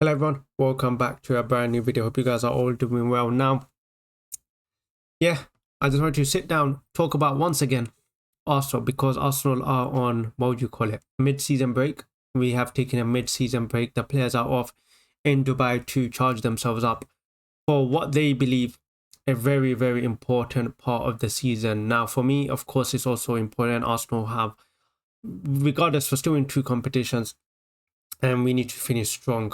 Hello everyone, welcome back to a brand new video. Hope you guys are all doing well. Now, I just want to sit down, talk about once again Arsenal, because Arsenal are on, what would you call it, mid-season break. We have taken a mid-season break. The players are off in Dubai to charge themselves up for what they believe a very, very important part of the season. Now, for me, of course, it's also important Arsenal have, regardless, we're still in two competitions and we need to finish strong.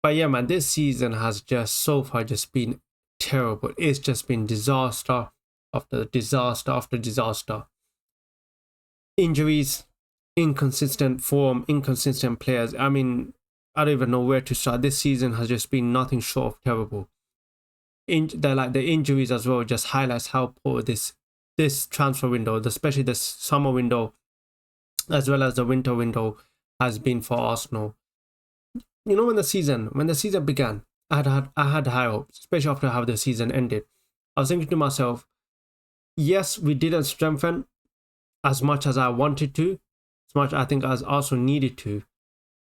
But yeah, man, this season has just so far just been terrible. It's just been disaster after disaster after disaster. Injuries, inconsistent form, inconsistent players. I mean, I don't even know where to start. This season has just been nothing short of terrible. The injuries as well just highlights how poor this transfer window, especially the summer window, as well as the winter window, has been for Arsenal. You know, when the season began, I had high hopes, especially after how the season ended. I was thinking to myself, yes, we didn't strengthen as much as I wanted to, as much I think as Arsenal needed to.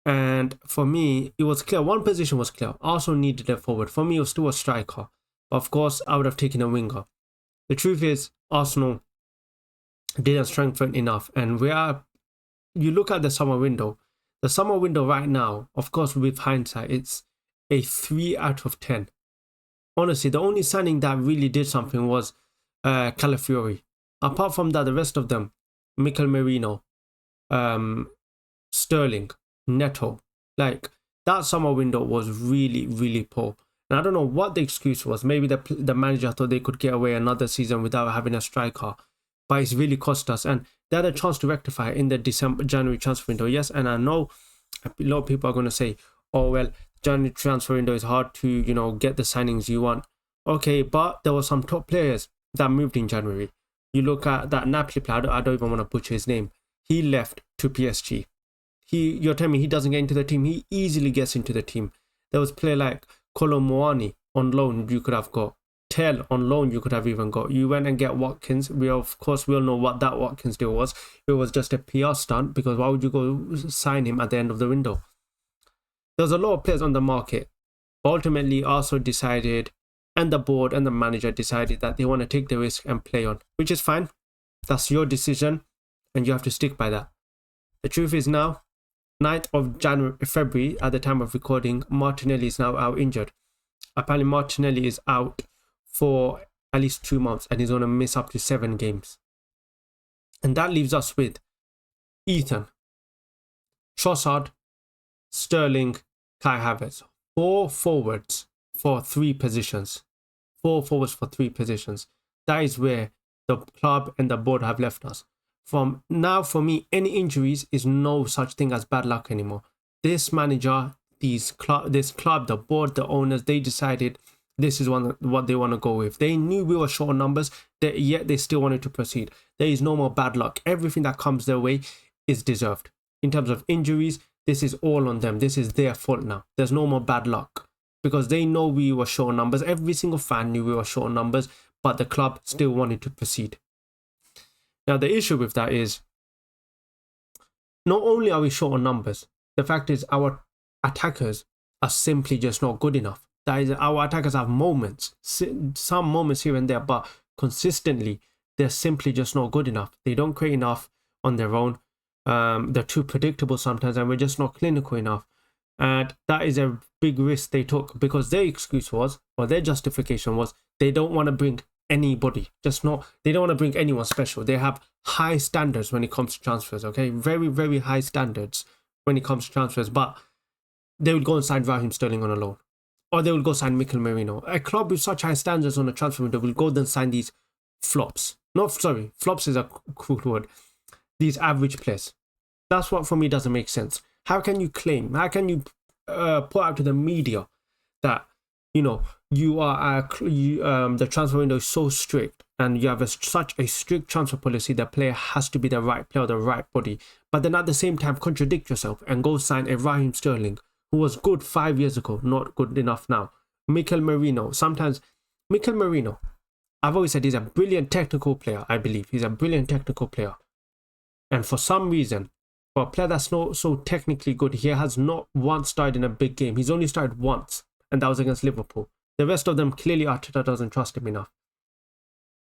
And for me, it was clear. One position was clear. Arsenal needed a forward. For me, it was still a striker. But of course, I would have taken a winger. The truth is, Arsenal didn't strengthen enough. And you look at the summer window. The summer window right now, of course, with hindsight, it's a 3 out of 10. Honestly, the only signing that really did something was Calafiori. Apart from that, the rest of them, Mikel Merino, Sterling, Neto, like that summer window was really, really poor. And I don't know what the excuse was. Maybe the manager thought they could get away another season without having a striker, but it's really cost us. And they had a chance to rectify in the January transfer window. Yes, and I know a lot of people are going to say, oh, well, January transfer window is hard to, get the signings you want. Okay, but there were some top players that moved in January. You look at that Napoli player, I don't even want to butcher his name. He left to PSG. You're telling me he doesn't get into the team? He easily gets into the team. There was a player like Kolo Muani on loan you could have got. Tell on loan you could have even got. You went and get Watkins. We all know what that Watkins deal was. It was just a PR stunt, because why would you go sign him at the end of the window? There's a lot of players on the market. But ultimately, Arsenal decided, and the board and the manager decided that they want to take the risk and play on, which is fine. That's your decision, and you have to stick by that. The truth is now, 9th of February, at the time of recording, Martinelli is now out injured. Apparently, Martinelli is out for at least 2 months, and he's going to miss up to 7 games. And that leaves us with Ethan, Trossard, Sterling, Kai Havertz. 4 forwards for 3 positions. 4 forwards for 3 positions. That is where the club and the board have left us. From now, for me, any injuries is no such thing as bad luck anymore. This manager, this club, the board, the owners, they decided this is what they want to go with. They knew we were short on numbers, yet they still wanted to proceed. There is no more bad luck. Everything that comes their way is deserved. In terms of injuries, this is all on them. This is their fault now. There's no more bad luck, because they know we were short on numbers. Every single fan knew we were short on numbers, but the club still wanted to proceed. Now, the issue with that is, not only are we short on numbers, the fact is our attackers are simply just not good enough. That is, our attackers have moments, some moments here and there, but consistently, they're simply just not good enough. They don't create enough on their own. They're too predictable sometimes, and we're just not clinical enough. And that is a big risk they took, because their excuse was, or their justification was, they don't want to bring anybody. They don't want to bring anyone special. They have high standards when it comes to transfers, okay? Very, very high standards when it comes to transfers. But they would go and sign Raheem Sterling on a loan, or they will go sign Mikel Merino. A club with such high standards on the transfer window will go then sign these flops. Flops is a cruel word. These average players. That's what, for me, doesn't make sense. How can you put out to the media that, you are the transfer window is so strict, and you have such a strict transfer policy that player has to be the right player, the right body, but then at the same time contradict yourself and go sign a Raheem Sterling, who was good 5 years ago, not good enough now. Mikel Merino, I've always said he's a brilliant technical player. I believe he's a brilliant technical player, and for some reason, For a player that's not so technically good, he has not once started in a big game. He's only started once, and that was against Liverpool. The rest of them, clearly Arteta doesn't trust him enough.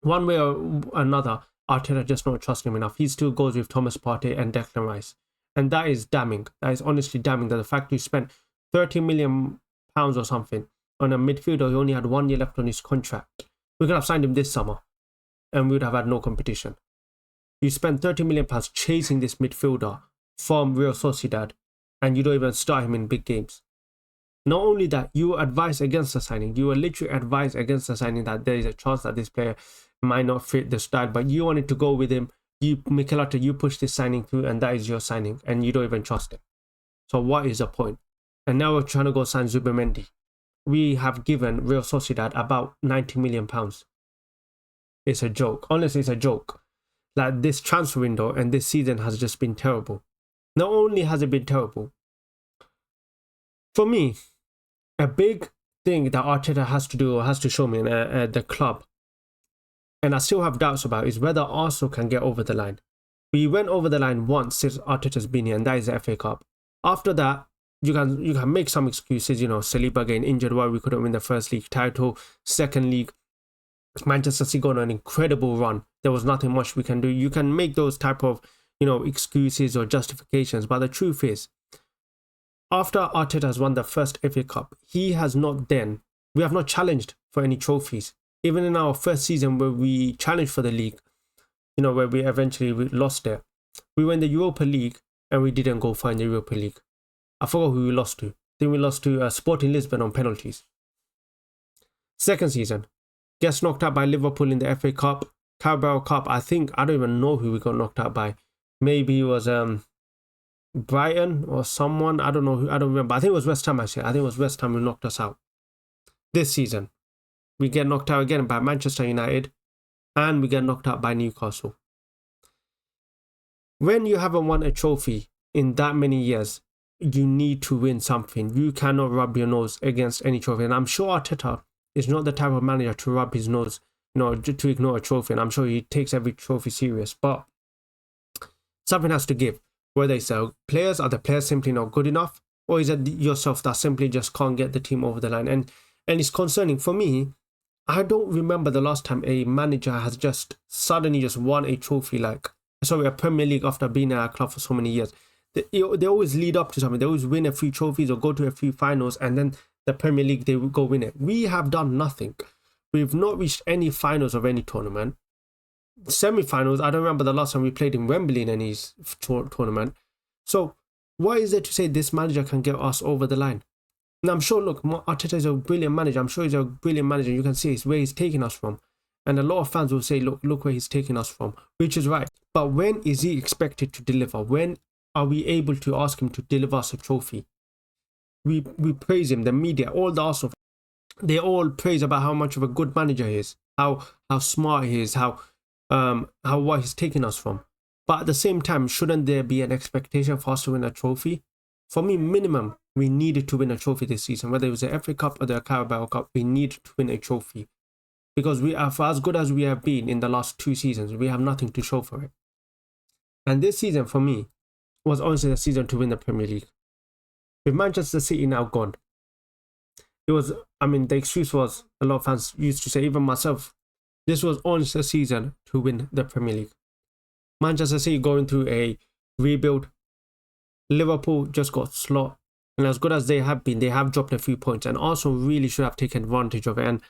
One way or another, Arteta just not trust him enough. He still goes with Thomas Partey and Declan Rice. And that is damning. That is honestly damning, that the fact you spent £30 million or something on a midfielder who only had 1 year left on his contract. We could have signed him this summer and we would have had no competition. You spent £30 million chasing this midfielder from Real Sociedad and you don't even start him in big games. Not only that, you were advised against the signing. You were literally advised against the signing that there is a chance that this player might not fit the style, but you wanted to go with him. You, Mikel Arteta, you push this signing through and that is your signing and you don't even trust him. So what is the point? And now we're trying to go sign Zubimendi. We have given Real Sociedad about £90 million. It's a joke. Honestly, it's a joke. Like, this transfer window and this season has just been terrible. Not only has it been terrible, for me, a big thing that Arteta has to do or has to show me in the club, and I still have doubts about, is whether Arsenal can get over the line. We went over the line once since Arteta's been here, and that is the FA Cup. After that, you can make some excuses, you know, Saliba getting injured while we couldn't win the first league title, second league, Manchester City going on an incredible run. There was nothing much we can do. You can make those type of, you know, excuses or justifications, but the truth is, after Arteta has won the first FA Cup, we have not challenged for any trophies. Even in our first season where we challenged for the league, you know, where we eventually lost it, we were in the Europa League and we didn't go far in the Europa League. I forgot who we lost to. I think we lost to Sporting Lisbon on penalties. Second season, gets knocked out by Liverpool in the FA Cup. Carabao Cup, I don't even know who we got knocked out by. Maybe it was Brighton or someone. I don't know who. I don't remember. I think it was West Ham actually. I think it was West Ham who knocked us out. This season, we get knocked out again by Manchester United and we get knocked out by Newcastle. When you haven't won a trophy in that many years, you need to win something. You cannot rub your nose against any trophy. And I'm sure Arteta is not the type of manager to rub his nose, you know, to ignore a trophy. And I'm sure he takes every trophy serious. But something has to give. Whether it's the players, are the players simply not good enough? Or is it yourself that simply just can't get the team over the line? And it's concerning. For me, I don't remember the last time a manager has just suddenly just won a trophy, a Premier League after being at our club for so many years. They always lead up to something. They always win a few trophies or go to a few finals, and then the Premier League, they will go win it. We have done nothing. We've not reached any finals of any tournament. Semi-finals, I don't remember the last time we played in Wembley in any tournament. So what is there to say this manager can get us over the line? And I'm sure, look, Arteta is a brilliant manager. I'm sure he's a brilliant manager. You can see where he's taking us from. And a lot of fans will say, look where he's taking us from, which is right. But when is he expected to deliver? When are we able to ask him to deliver us a trophy? We praise him, the media, all the Arsenal, they all praise about how much of a good manager he is, how smart he is, how what he's taking us from. But at the same time, shouldn't there be an expectation for us to win a trophy? For me, minimum, we needed to win a trophy this season. Whether it was the FA Cup or the Carabao Cup, we needed to win a trophy. Because we are, for as good as we have been in the last 2 seasons, we have nothing to show for it. And this season, for me, was honestly the season to win the Premier League. With Manchester City now gone, the excuse was, a lot of fans used to say, even myself, this was honestly the season to win the Premier League. Manchester City going through a rebuild. Liverpool just got slot. And as good as they have been, they have dropped a few points. And Arsenal really should have taken advantage of it. And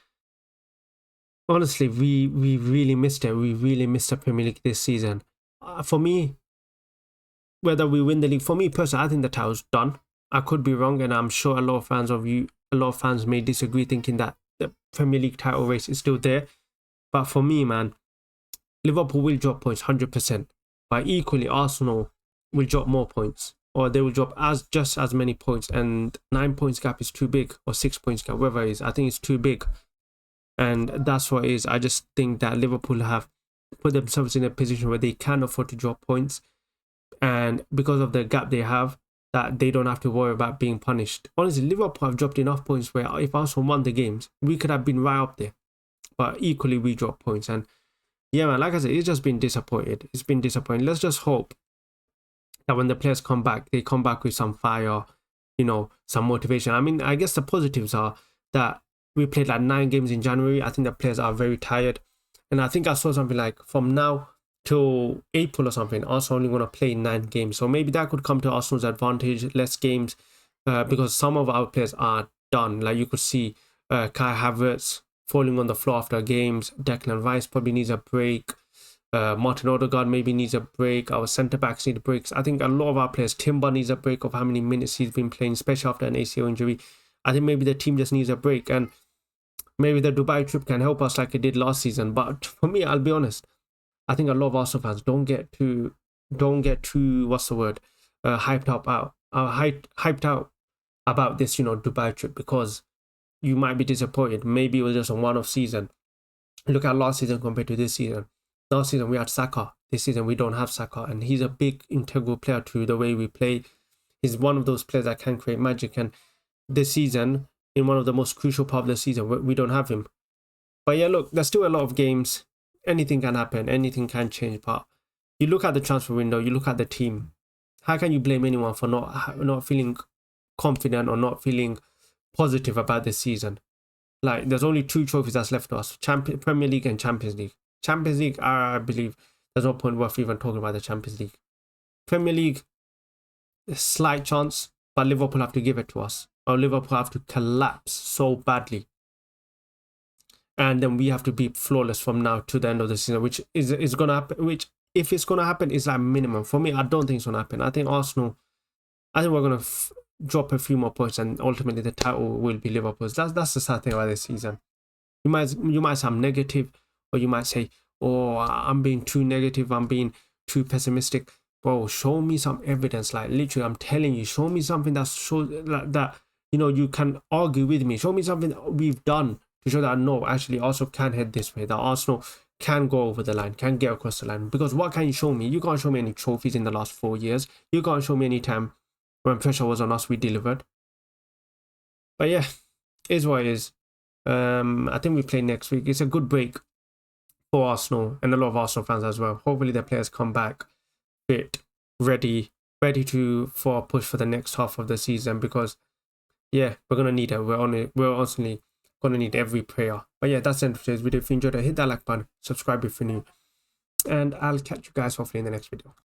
honestly, we really missed it. We really missed the Premier League this season. For me, whether we win the league, for me personally, I think the title's done. I could be wrong, and I'm sure a lot of fans may disagree, thinking that the Premier League title race is still there. But for me, man, Liverpool will drop points 100%. But equally, Arsenal will drop more points, or they will drop just as many points. And 9 points gap is too big, or 6 points gap, whatever it is. I think it's too big. And that's what it is. I just think that Liverpool have put themselves in a position where they can afford to drop points. And because of the gap they have, that they don't have to worry about being punished. Honestly, Liverpool have dropped enough points where if Arsenal won the games, we could have been right up there. But equally, we dropped points. And yeah, man, like I said, it's just been disappointed. It's been disappointing. Let's just hope that when the players come back, they come back with some fire, you know, some motivation. I mean, I guess the positives are that we played like 9 games in January. I think the players are very tired. And I think I saw something like from now till April or something, Arsenal only going to play 9 games. So maybe that could come to Arsenal's advantage, less games, because some of our players are done. Like you could see Kai Havertz falling on the floor after games. Declan Rice probably needs a break. Martin Odegaard maybe needs a break. Our centre backs need breaks. I think a lot of our players, Timber needs a break of how many minutes he's been playing, especially after an ACL injury. I think maybe the team just needs a break, and maybe the Dubai trip can help us like it did last season. But for me, I'll be honest, I think a lot of Arsenal fans don't get too what's the word, hyped out about this, you know, Dubai trip, because you might be disappointed. Maybe it was just a one-off season. Look at last season compared to this season. Last season we had Saka. This season we don't have Saka, and he's a big integral player to the way we play. He's one of those players that can create magic, and this season, in one of the most crucial part of the season, we don't have him. But yeah, look, there's still a lot of games. Anything can happen. Anything can change. But you look at the transfer window. You look at the team. How can you blame anyone for not feeling confident or not feeling positive about this season? Like, there's only 2 trophies that's left to us: Premier League and Champions League. Champions League, I believe there's no point worth even talking about the Champions League. Premier League, a slight chance, but Liverpool have to give it to us, or Liverpool have to collapse so badly, and then we have to be flawless from now to the end of the season, which is gonna happen. Which, if it's gonna happen, is like minimum. For me, I don't think it's gonna happen. I think Arsenal, I think we're gonna drop a few more points, and ultimately the title will be Liverpool's. That's the sad thing about this season. You might sound negative, or you might say, "Oh, I'm being too negative. I'm being too pessimistic." Bro, show me some evidence. Like, literally, I'm telling you, show me something that shows that you know, you can argue with me. Show me something that we've done to show that no, actually, Arsenal can head this way. That Arsenal can go over the line, can get across the line. Because what can you show me? You can't show me any trophies in the last 4 years. You can't show me any time when pressure was on us, we delivered. But yeah, is what it is. I think we play next week. It's a good break for Arsenal and a lot of Arsenal fans as well. Hopefully the players come back fit, ready for a push for the next half of the season, because yeah, we're gonna need it. We're honestly gonna need every player. But yeah, that's the end of today's video. If you enjoyed it, hit that like button, subscribe if you're new, and I'll catch you guys hopefully in the next video.